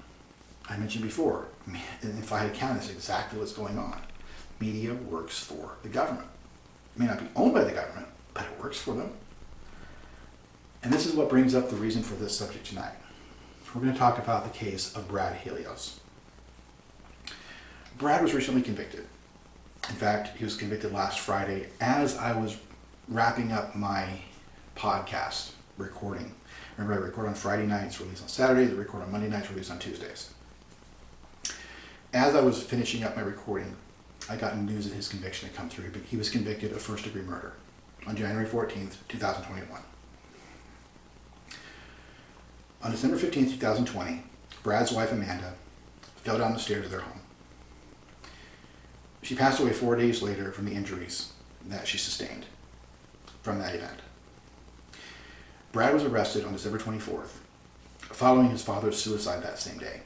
I mentioned before, in Flathead County, that's exactly what's going on. Media works for the government. It may not be owned by the government, but it works for them. And this is what brings up the reason for this subject tonight. We're going to talk about the case of Brad Hillious. Brad was recently convicted. In fact, he was convicted last Friday as I was wrapping up my podcast recording. Remember, I record on Friday nights, release on Saturdays, I record on Monday nights, release on Tuesdays. As I was finishing up my recording, I got news that his conviction had come through, but he was convicted of first-degree murder on January 14th, 2021. On December 15th, 2020, Brad's wife, Amanda, fell down the stairs of their home. She passed away 4 days later from the injuries that she sustained from that event. Brad was arrested on December 24th, following his father's suicide that same day.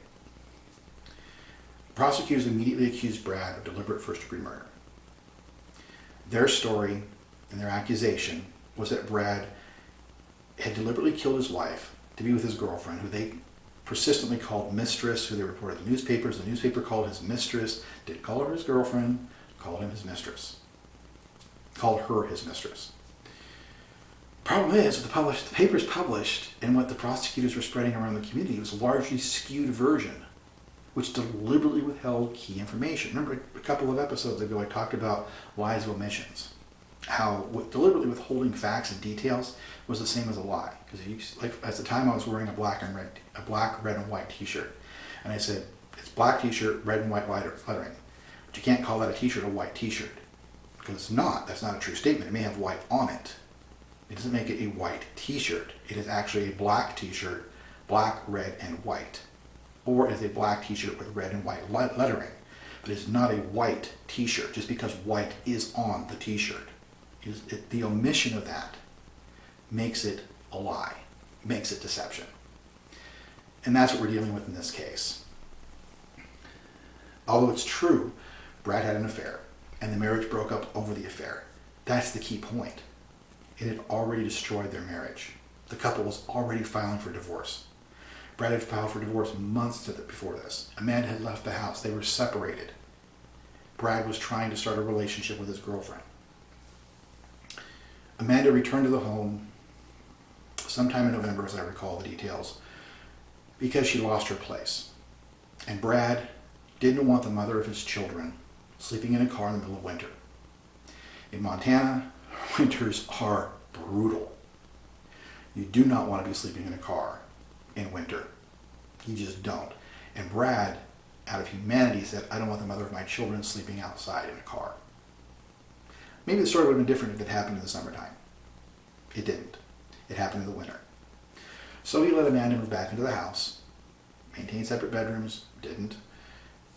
Prosecutors immediately accused Brad of deliberate first-degree murder. Their story and their accusation was that Brad had deliberately killed his wife to be with his girlfriend, who they persistently called mistress, who they reported in the newspapers. The newspaper called his mistress, didn't call her his girlfriend, called him his mistress. Called her his mistress. Problem is, the papers published and what the prosecutors were spreading around the community was a largely skewed version, which deliberately withheld key information. Remember a couple of episodes ago I talked about lies of omissions. How deliberately withholding facts and details was the same as a lie. Because like, at the time I was wearing a black, red, and white t-shirt. And I said, it's black t-shirt, red and white lettering. But you can't call that a t-shirt a white t-shirt. Because it's not. That's not a true statement. It may have white on it. It doesn't make it a white t-shirt. It is actually a black t-shirt, black, red, and white. Or it is a black t-shirt with red and white lettering. But it's not a white t-shirt just because white is on the t-shirt. The omission of that makes it a lie, makes it deception. And that's what we're dealing with in this case. Although it's true, Brad had an affair, and the marriage broke up over the affair. That's the key point. It had already destroyed their marriage. The couple was already filing for divorce. Brad had filed for divorce months before this. Amanda had left the house. They were separated. Brad was trying to start a relationship with his girlfriend. Amanda returned to the home sometime in November, as I recall the details, because she lost her place. And Brad didn't want the mother of his children sleeping in a car in the middle of winter. In Montana, winters are brutal. You do not want to be sleeping in a car in winter. You just don't. And Brad, out of humanity, said, I don't want the mother of my children sleeping outside in a car. Maybe the story would have been different if it happened in the summertime. It didn't. It happened in the winter. So he let Amanda move back into the house, maintain separate bedrooms, didn't.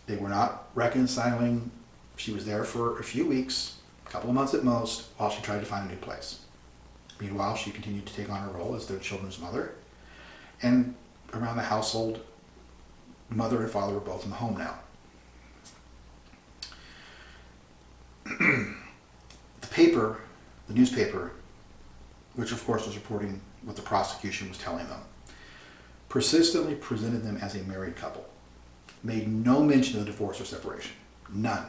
They were not reconciling. She was there for a few weeks, a couple of months at most, while she tried to find a new place. Meanwhile, she continued to take on her role as their children's mother. And around the household, mother and father were both in the home now. The newspaper, which of course was reporting what the prosecution was telling them, persistently presented them as a married couple. Made no mention of divorce or separation. None.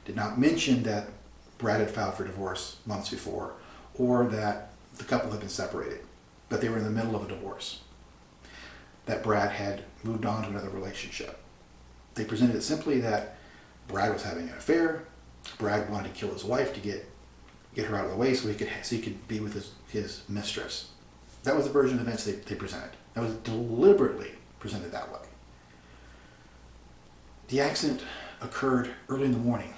Did not mention that Brad had filed for divorce months before, or that the couple had been separated, but they were in the middle of a divorce, that Brad had moved on to another relationship. They presented it simply that Brad was having an affair. Brad wanted to kill his wife to get her out of the way so he could be with his mistress. That was the version of events they presented. That was deliberately presented that way. The accident occurred early in the morning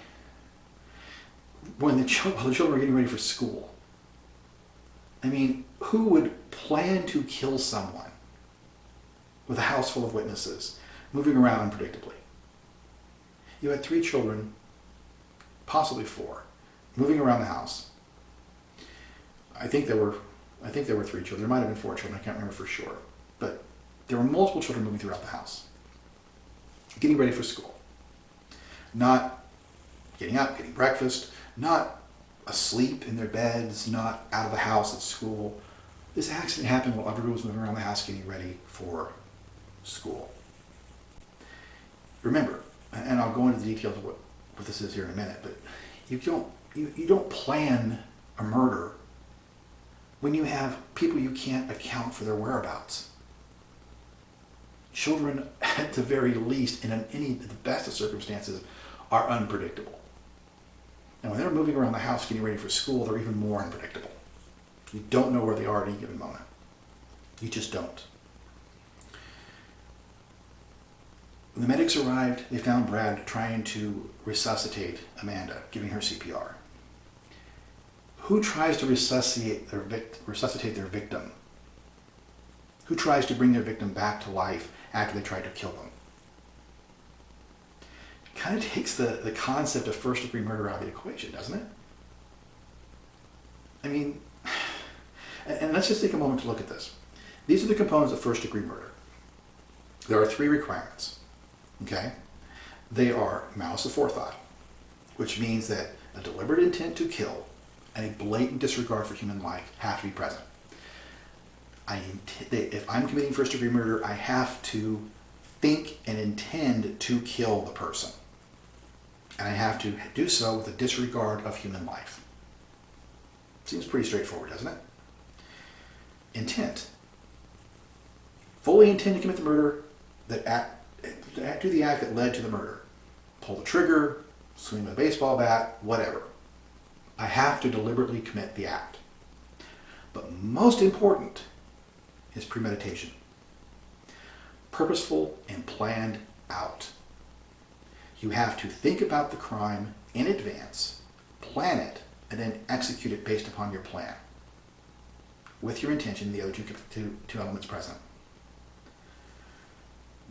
while the children were getting ready for school. I mean, who would plan to kill someone with a house full of witnesses, moving around unpredictably? You had 3 children, possibly 4, moving around the house. I think there were 3 children. There might have been 4 children. I can't remember for sure. But there were multiple children moving throughout the house, getting ready for school. Not getting up, getting breakfast, not asleep in their beds, not out of the house at school. This accident happened while everyone was moving around the house getting ready for school. Remember, and I'll go into the details of what this is here in a minute, but you don't plan a murder when you have people you can't account for their whereabouts. Children, at the very least, in the best of circumstances, are unpredictable. And when they're moving around the house getting ready for school, they're even more unpredictable. You don't know where they are at any given moment. You just don't. When the medics arrived, they found Brad trying to resuscitate Amanda, giving her CPR. Who tries to resuscitate their victim? Who tries to bring their victim back to life after they tried to kill them? It kind of takes the concept of first-degree murder out of the equation, doesn't it? I mean, and let's just take a moment to look at this. These are the components of first-degree murder. There are 3 requirements, okay? They are malice aforethought, which means that a deliberate intent to kill and a blatant disregard for human life have to be present. If I'm committing first-degree murder, I have to think and intend to kill the person. And I have to do so with a disregard of human life. Seems pretty straightforward, doesn't it? Intent. Fully intend to commit the murder, do the act that led to the murder. Pull the trigger, swing with a baseball bat, whatever. I have to deliberately commit the act. But most important is premeditation. Purposeful and planned out. You have to think about the crime in advance, plan it, and then execute it based upon your plan, with your intention, the other two elements present.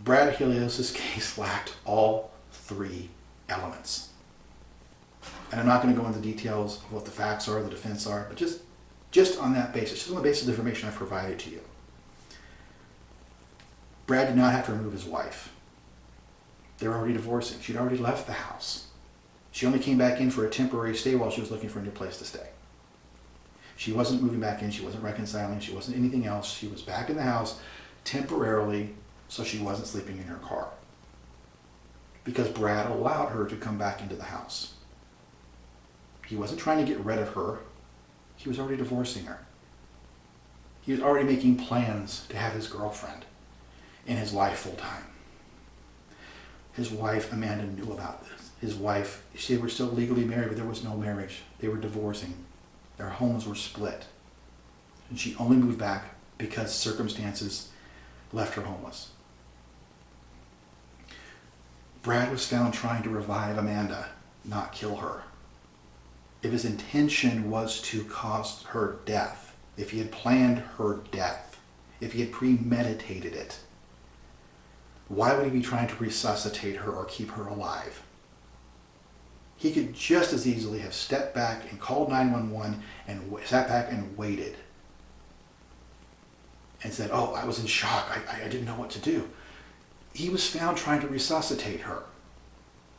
Brad Hillious' case lacked all 3 elements. And I'm not going to go into details of what the facts are, the defense are, but just on that basis, just on the basis of the information I've provided to you. Brad did not have to remove his wife. They were already divorcing. She'd already left the house. She only came back in for a temporary stay while she was looking for a new place to stay. She wasn't moving back in. She wasn't reconciling. She wasn't anything else. She was back in the house temporarily so she wasn't sleeping in her car. Because Brad allowed her to come back into the house. He wasn't trying to get rid of her. He was already divorcing her. He was already making plans to have his girlfriend in his life full time. His wife, Amanda, knew about this. His wife, they were still legally married, but there was no marriage. They were divorcing. Their homes were split. And she only moved back because circumstances left her homeless. Brad was found trying to revive Amanda, not kill her. If his intention was to cause her death, if he had planned her death, if he had premeditated it, why would he be trying to resuscitate her or keep her alive? He could just as easily have stepped back and called 911 and sat back and waited and said, oh, I was in shock. I didn't know what to do. He was found trying to resuscitate her.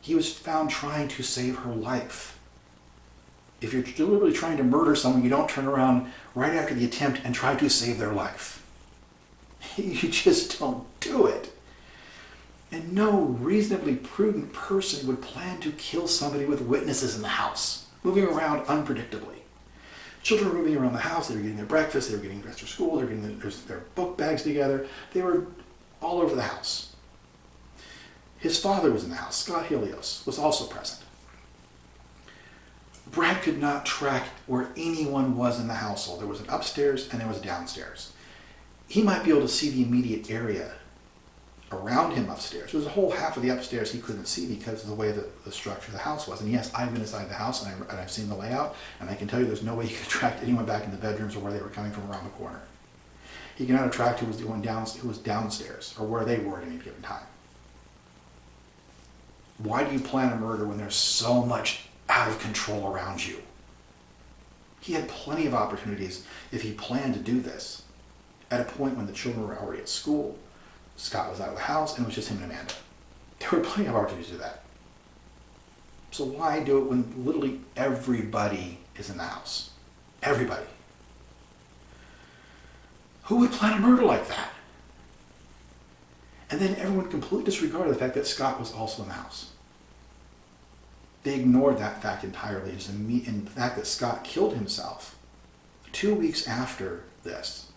He was found trying to save her life. If you're deliberately trying to murder someone, you don't turn around right after the attempt and try to save their life. You just don't do it. And no reasonably prudent person would plan to kill somebody with witnesses in the house, moving around unpredictably. Children were moving around the house. They were getting their breakfast. They were getting dressed for school. They were getting their book bags together. They were all over the house. His father was in the house. Scott Hillious was also present. Brad could not track where anyone was in the household. There was an upstairs and there was a downstairs. He might be able to see the immediate area around him upstairs. There was a whole half of the upstairs he couldn't see because of the way the structure of the house was. And yes, I've been inside the house and I've seen the layout, and I can tell you there's no way you could track anyone back in the bedrooms or where they were coming from around the corner. He cannot have tracked who was downstairs or where they were at any given time. Why do you plan a murder when there's so much out of control around you? He had plenty of opportunities if he planned to do this at a point when the children were already at school, Scott was out of the house, and it was just him and Amanda. There were plenty of opportunities to do that. So why do it when literally everybody is in the house? Everybody. Who would plan a murder like that? And then everyone completely disregarded the fact that Scott was also in the house. They ignored that fact entirely, and the fact that Scott killed himself 2 weeks after this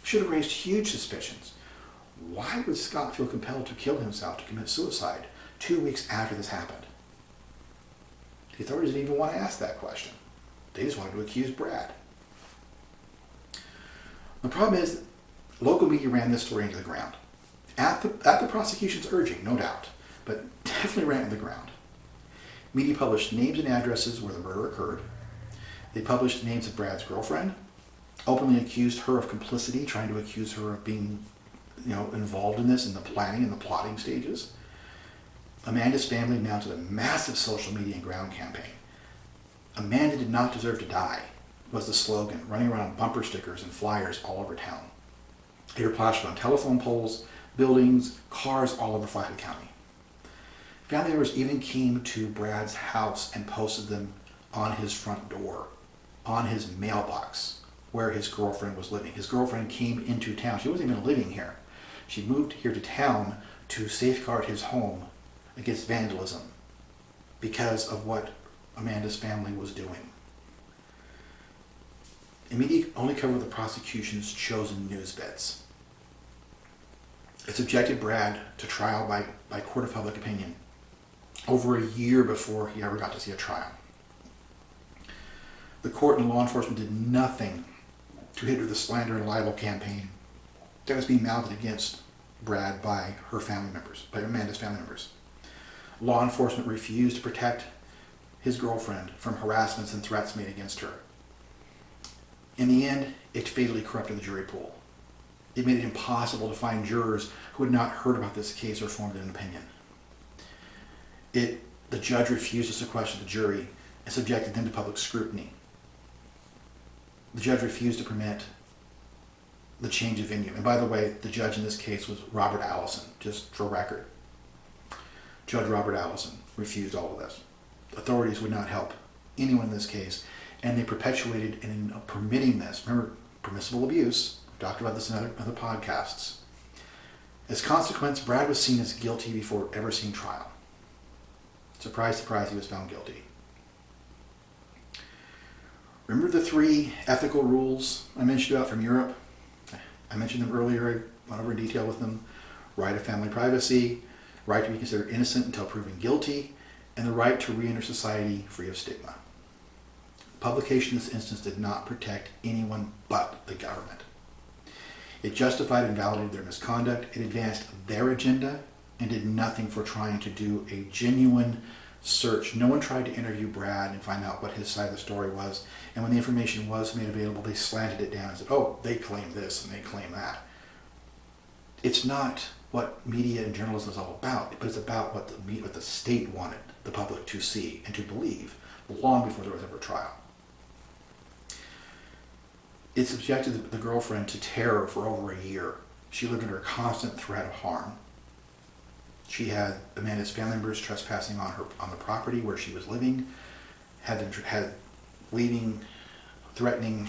should have raised huge suspicions. Why would Scott feel compelled to kill himself, to commit suicide 2 weeks after this happened? The authorities didn't even want to ask that question. They just wanted to accuse Brad. The problem is, local media ran this story into the ground. at the prosecution's urging, no doubt, but definitely ran into the ground. Media published names and addresses where the murder occurred. They published names of Brad's girlfriend, openly accused her of complicity, trying to accuse her of being, involved in this in the planning and the plotting stages. Amanda's family mounted a massive social media and ground campaign. "Amanda did not deserve to die" was the slogan, running around bumper stickers and flyers all over town. They were plastered on telephone poles, buildings, cars all over Flathead County. Family members even came to Brad's house and posted them on his front door, on his mailbox, where his girlfriend was living. His girlfriend came into town. She wasn't even living here. She moved here to town to safeguard his home against vandalism because of what Amanda's family was doing. The media only covered the prosecution's chosen news bits. It subjected Brad to trial by court of public opinion over a year before he ever got to see a trial. The court and law enforcement did nothing to hinder the slander and libel campaign that was being mounted against Brad by her family members, by Amanda's family members. Law enforcement refused to protect his girlfriend from harassments and threats made against her. In the end, it fatally corrupted the jury pool. It made it impossible to find jurors who had not heard about this case or formed an opinion. The judge refused to sequester the jury and subjected them to public scrutiny. The judge refused to permit the change of venue. And by the way, the judge in this case was Robert Allison, just for record. Judge Robert Allison refused all of this. Authorities would not help anyone in this case, and they perpetuated and in permitting this. Remember, permissible abuse. We've talked about this in other podcasts. As a consequence, Brad was seen as guilty before ever seeing trial. Surprise, surprise, he was found guilty. Remember the 3 ethical rules I mentioned about from Europe? I mentioned them earlier. I went over in detail with them. Right of family privacy, right to be considered innocent until proven guilty, and the right to re-enter society free of stigma. Publication in this instance did not protect anyone but the government. It justified and validated their misconduct. It advanced their agenda and did nothing for trying to do a genuine search. No one tried to interview Brad and find out what his side of the story was. And when the information was made available, they slanted it down and said, oh, they claim this and they claim that. It's not what media and journalism is all about, but it's about what the state wanted the public to see and to believe long before there was ever a trial. It subjected the girlfriend to terror for over a year. She lived under a constant threat of harm. She had Amanda's family members trespassing on the property where she was living, had leaving threatening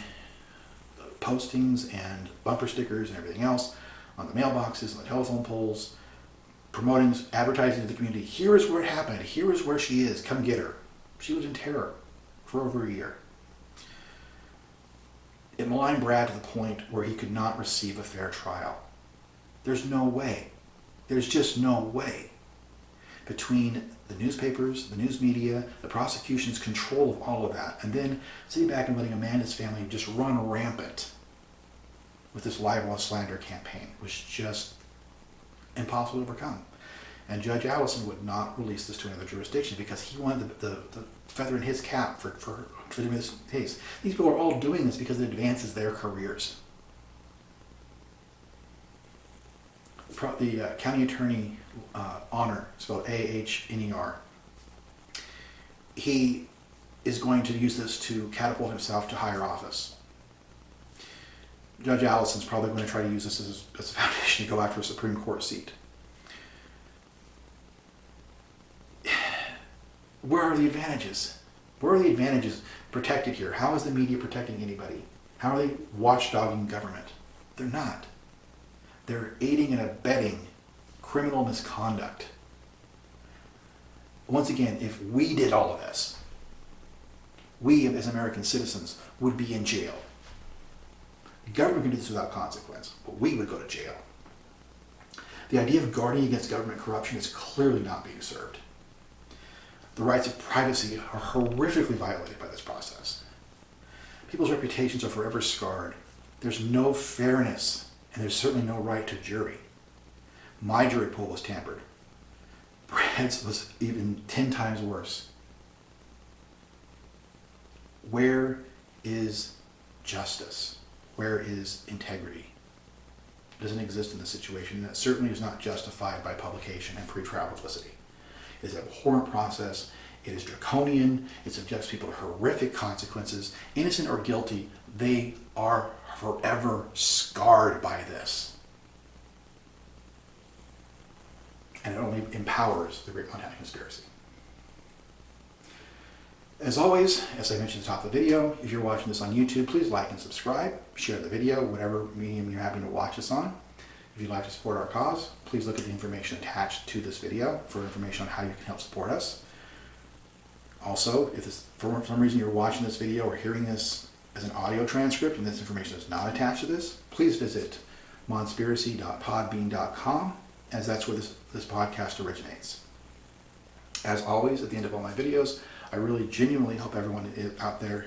postings and bumper stickers and everything else on the mailboxes and the telephone poles, promoting, advertising to the community, here is where it happened, here is where she is, come get her. She was in terror for over a year. It maligned Brad to the point where he could not receive a fair trial. There's no way. There's just no way. Between the newspapers, the news media, the prosecution's control of all of that, and then sitting back and letting Amanda's family just run rampant with this libel and slander campaign was just impossible to overcome. And Judge Allison would not release this to another jurisdiction because he wanted the feather in his cap for this case. These people are all doing this because it advances their careers. The county attorney, Honor, spelled A-H-N-E-R, he is going to use this to catapult himself to higher office. Judge Allison's probably going to try to use this as a foundation to go after a Supreme Court seat. Where are the advantages? Where are the advantages protected here? How is the media protecting anybody? How are they watchdogging government? They're not. They're aiding and abetting criminal misconduct. Once again, if we did all of this, we as American citizens would be in jail. The government can do this without consequence, but we would go to jail. The idea of guarding against government corruption is clearly not being served. The rights of privacy are horrifically violated by this process. People's reputations are forever scarred. There's no fairness, and there's certainly no right to jury. My jury pool was tampered. Brad's was even 10 times worse. Where is justice? Where is integrity? It doesn't exist in this situation, and that certainly is not justified by publication and pretrial publicity. It is an abhorrent process. It is draconian. It subjects people to horrific consequences. Innocent or guilty, they are forever scarred by this. And it only empowers the Great Montana Conspiracy. As always, as I mentioned at the top of the video, if you're watching this on YouTube, please like and subscribe, share the video, whatever medium you're having to watch this on. If you'd like to support our cause, please look at the information attached to this video for information on how you can help support us. Also, if for some reason you're watching this video or hearing this as an audio transcript and this information is not attached to this, please visit monspiracy.podbean.com, as that's where this podcast originates. As always, at the end of all my videos, I really genuinely hope everyone out there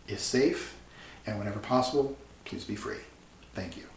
is safe, and whenever possible, please be free. Thank you.